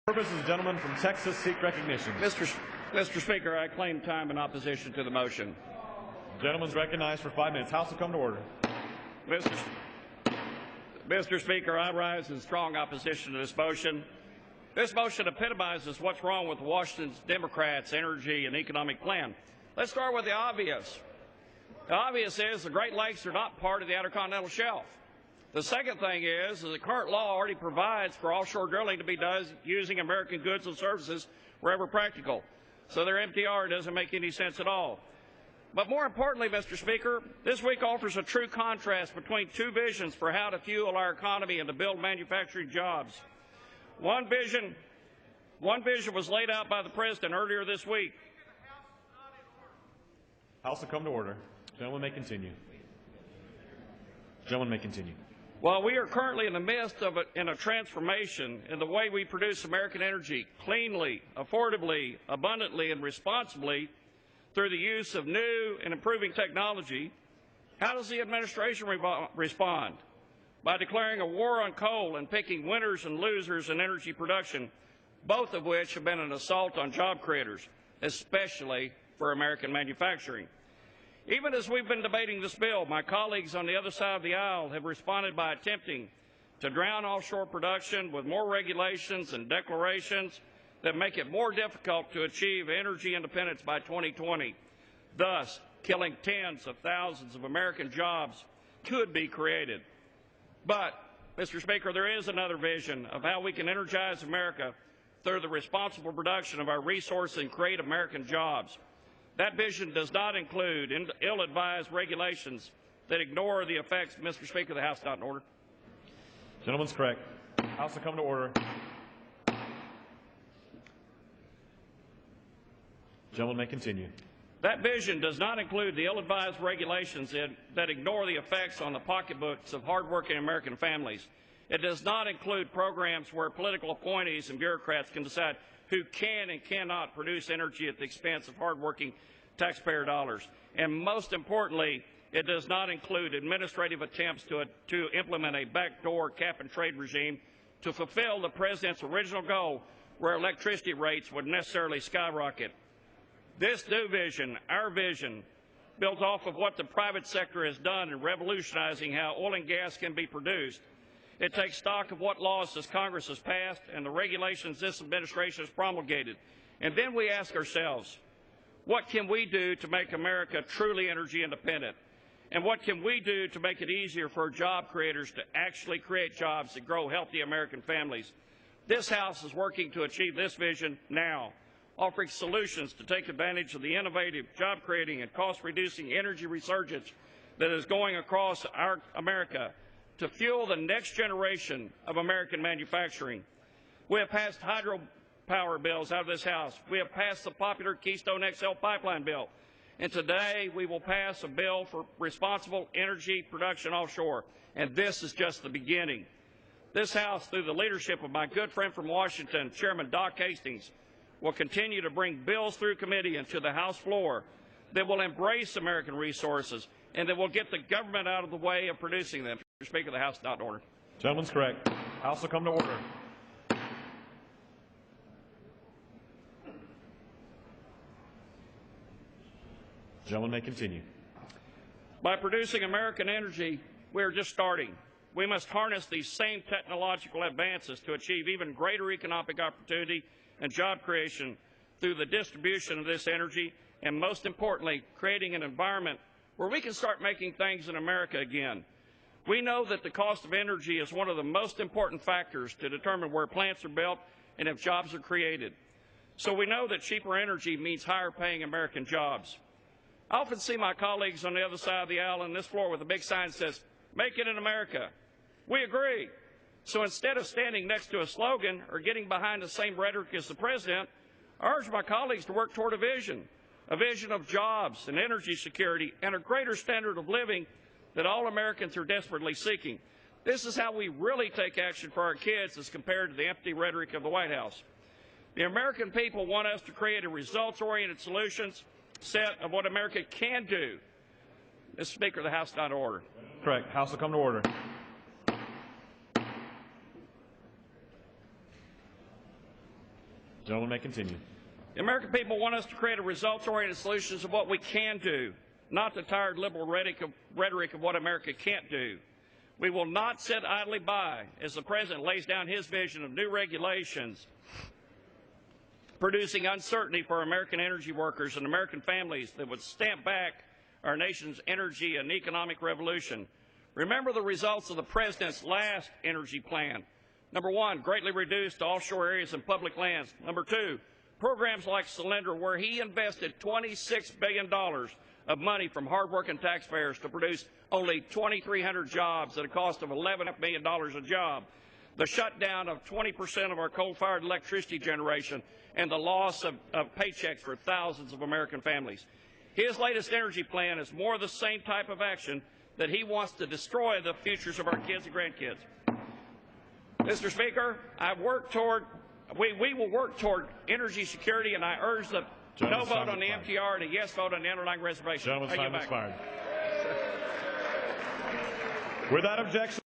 Purpose is the gentleman from Texas seek recognition. Mr. Speaker, I claim time in opposition to the motion. The gentleman's recognized for 5 minutes. House will come to order. Mr. Speaker, I rise in strong opposition to this motion. This motion epitomizes what's wrong with Washington's Democrats' energy and economic plan. Let's start with the obvious. The obvious is the Great Lakes are not part of the Outer Continental Shelf. The second thing is the current law already provides for offshore drilling to be done using American goods and services wherever practical. So their MTR doesn't make any sense at all. But more importantly, Mr. Speaker, this week offers a true contrast between two visions for how to fuel our economy and to build manufacturing jobs. One vision was laid out by the President earlier this week. House will come to order. Gentleman may continue. Gentleman may continue. While we are currently in the midst of a transformation in the way we produce American energy cleanly, affordably, abundantly, and responsibly through the use of new and improving technology, how does the administration respond? By declaring a war on coal and picking winners and losers in energy production, both of which have been an assault on job creators, especially for American manufacturing. Even as we've been debating this bill, my colleagues on the other side of the aisle have responded by attempting to drown offshore production with more regulations and declarations that make it more difficult to achieve energy independence by 2020, thus killing tens of thousands of American jobs could be created. But, Mr. Speaker, there is another vision of how we can energize America through the responsible production of our resources and create American jobs. That vision does not include ill-advised regulations that ignore the effects. Mr. Speaker, the House is not in order. Gentleman's correct. House will come to order. Gentleman may continue. That vision does not include the ill-advised regulations that ignore the effects on the pocketbooks of hardworking American families. It does not include programs where political appointees and bureaucrats can decide who can and cannot produce energy at the expense of hardworking taxpayer dollars. And most importantly, it does not include administrative attempts to implement a backdoor cap-and-trade regime to fulfill the President's original goal where electricity rates would necessarily skyrocket. This new vision, our vision, builds off of what the private sector has done in revolutionizing how oil and gas can be produced. It takes stock of what laws this Congress has passed and the regulations this administration has promulgated. And then we ask ourselves, what can we do to make America truly energy independent? And what can we do to make it easier for job creators to actually create jobs that grow healthy American families? This House is working to achieve this vision now, offering solutions to take advantage of the innovative, job-creating, and cost-reducing energy resurgence that is going across our America to fuel the next generation of American manufacturing. We have passed hydropower bills out of this House. We have passed the popular Keystone XL pipeline bill. And today we will pass a bill for responsible energy production offshore. And this is just the beginning. This House, through the leadership of my good friend from Washington, Chairman Doc Hastings, will continue to bring bills through committee and to the House floor that will embrace American resources and that will get the government out of the way of producing them. Mr. Speaker, the House is not in order. Gentleman's correct. House will come to order. Gentleman may continue. By producing American energy, we are just starting. We must harness these same technological advances to achieve even greater economic opportunity and job creation through the distribution of this energy, and most importantly, creating an environment where we can start making things in America again. We know that the cost of energy is one of the most important factors to determine where plants are built and if jobs are created. So we know that cheaper energy means higher paying American jobs. I often see my colleagues on the other side of the aisle on this floor with a big sign that says, "Make it in America." We agree. So instead of standing next to a slogan or getting behind the same rhetoric as the President, I urge my colleagues to work toward a vision of jobs and energy security and a greater standard of living that all Americans are desperately seeking. This is how we really take action for our kids as compared to the empty rhetoric of the White House. The American people want us to create a results-oriented solutions set of what America can do. Mr. Speaker, the House is not in order. Correct. House will come to order. Gentleman may continue. The American people want us to create a results-oriented solutions of what we can do, not the tired liberal rhetoric of what America can't do. We will not sit idly by as the President lays down his vision of new regulations, producing uncertainty for American energy workers and American families that would stamp back our nation's energy and economic revolution. Remember the results of the President's last energy plan. Number one, greatly reduced offshore areas and public lands. Number two, programs like Solyndra, where he invested $26 billion of money from hardworking taxpayers to produce only 2,300 jobs at a cost of $11 million a job. The shutdown of 20% of our coal-fired electricity generation and the loss of paychecks for thousands of American families. His latest energy plan is more of the same type of action that he wants to destroy the futures of our kids and grandkids. Mr. Speaker, we will work toward energy security, and I urge the no vote on the MTR and a yes vote on the underlying reservation. Gentleman's time expired. Without objection.